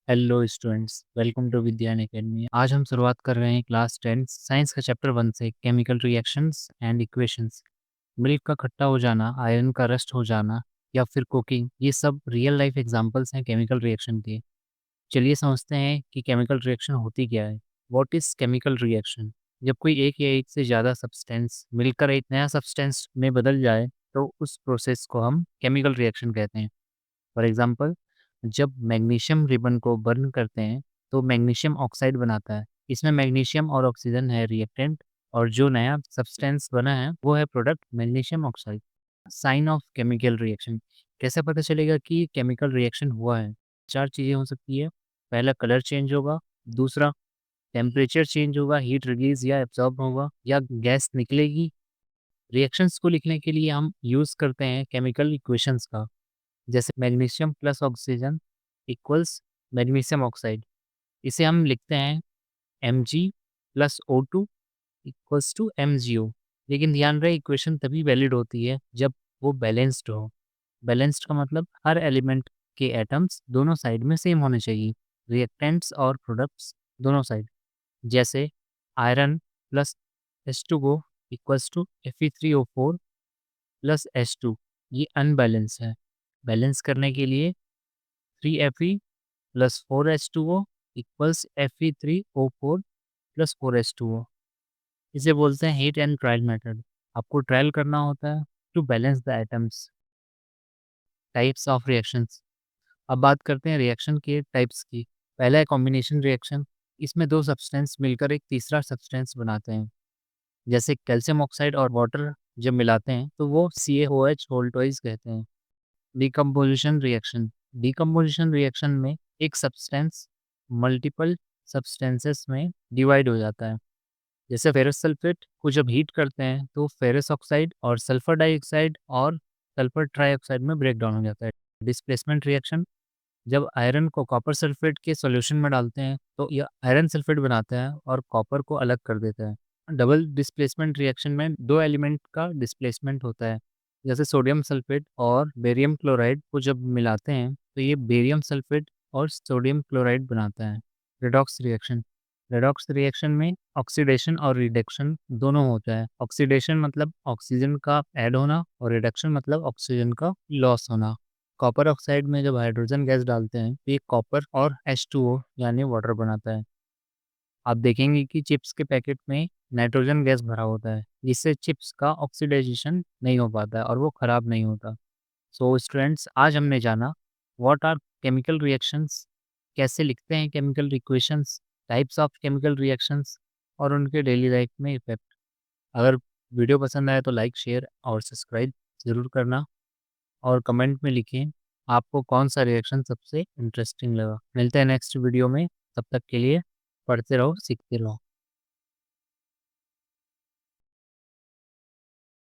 Hello students, welcome to विज्ञान academy. आज हम शुरुआत कर रहे हैं क्लास 10 साइंस का चैप्टर 1 से chemical reactions and equations. Milk का खट्टा हो जाना, आयरन का रस्ट हो जाना या फिर कुकिंग, ये सब रियल लाइफ एग्जांपल्स हैं केमिकल रिएक्शन के। चलिए समझते हैं कि केमिकल रिएक्शन होती क्या है। What is chemical reaction? जब कोई एक या एक से ज़्यादा सब्सटेंस मिलकर एक नया सब्सटेंस में बदल जाए तो उस प्रोसेस को हम केमिकल रिएक्शन कहते हैं। फॉर एग्जांपल, जब मैग्नीशियम रिबन को बर्न करते हैं तो मैग्नीशियम ऑक्साइड बनाता है। इसमें मैग्नीशियम और ऑक्सीजन है रिएक्टेंट, और जो नया सब्सटेंस बना है वो है product magnesium oxide. Sign of chemical reaction, कैसे पता चलेगा कि केमिकल रिएक्शन हुआ है? चार चीज़ें हो सकती है। पहला, कलर चेंज होगा। दूसरा, टेम्परेचर चेंज होगा, हीट रिलीज या एब्जॉर्ब होगा या गैस निकलेगी। रिएक्शंस को लिखने के लिए हम यूज़ करते हैं केमिकल इक्वेशंस का, जैसे magnesium plus oxygen equals magnesium oxide. इसे हम लिखते हैं Mg plus O2 equals to MgO। लेकिन ध्यान रहे, इक्वेशन तभी वैलिड होती है जब वो बैलेंस्ड हो। बैलेंस्ड का मतलब हर एलिमेंट के एटम्स दोनों साइड में सेम होने चाहिए, रिएक्टेंट्स और प्रोडक्ट्स दोनों साइड। जैसे iron plus H2O equals to Fe3O4 plus H2, ये अनबैलेंस है। बैलेंस करने के लिए 3Fe plus 4H2O equals Fe3O4 plus 4H2O। इसे बोलते हैं हीट एंड ट्रायल मेथड। आपको ट्रायल करना होता है to balance the atoms. Types of reactions, अब बात करते हैं रिएक्शन के टाइप्स की। पहला है कॉम्बिनेशन रिएक्शन। इसमें दो सब्सटेंस मिलकर एक तीसरा सब्सटेंस बनाते हैं, जैसे कैल्शियम ऑक्साइड और वाटर जब मिलाते हैं तो वो CaOH होल ट्वाइस कहते हैं। डिकम्पोजिशन रिएक्शन, डिकम्पोजिशन रिएक्शन में एक सब्सटेंस मल्टीपल सब्सटेंसेस में डिवाइड हो जाता है। जैसे फेरस सल्फेट को जब हीट करते हैं तो फेरस ऑक्साइड और सल्फर डाइऑक्साइड और सल्फर ट्राइऑक्साइड में ब्रेक डाउन हो जाता है। डिस्प्लेसमेंट रिएक्शन, जब आयरन को कॉपर सल्फेट के सॉल्यूशन में डालते हैं तो यह आयरन सल्फेट बनाता है और कॉपर को अलग कर देता है। डबल डिस्प्लेसमेंट रिएक्शन में दो एलिमेंट का डिस्प्लेसमेंट होता है। जैसे सोडियम सल्फेट और बेरियम क्लोराइड को जब मिलाते हैं तो ये बेरियम सल्फेट और सोडियम क्लोराइड बनाता है। रेडॉक्स रिएक्शन, रेडॉक्स रिएक्शन में ऑक्सीडेशन और रिडक्शन दोनों होता है। ऑक्सीडेशन मतलब ऑक्सीजन का ऐड होना और रिडक्शन मतलब ऑक्सीजन का लॉस होना। कॉपर ऑक्साइड में जब हाइड्रोजन गैस डालते हैं तो ये कॉपर और H2O यानी वाटर बनाता है। आप देखेंगे कि चिप्स के पैकेट में नाइट्रोजन गैस भरा होता है, जिससे चिप्स का ऑक्सीडाइजेशन नहीं हो पाता है और वो खराब नहीं होता। सो स्टूडेंट्स, आज हमने जाना व्हाट आर केमिकल रिएक्शंस, कैसे लिखते हैं chemical equations, types of chemical reactions और उनके डेली लाइफ में इफेक्ट। अगर वीडियो पसंद आए तो लाइक, शेयर और सब्सक्राइब ज़रूर करना, और कमेंट में लिखें आपको कौन सा रिएक्शन सबसे इंटरेस्टिंग लगा। मिलते हैं नेक्स्ट वीडियो में, तब तक के लिए पढ़ते रहो, सीखते रहो।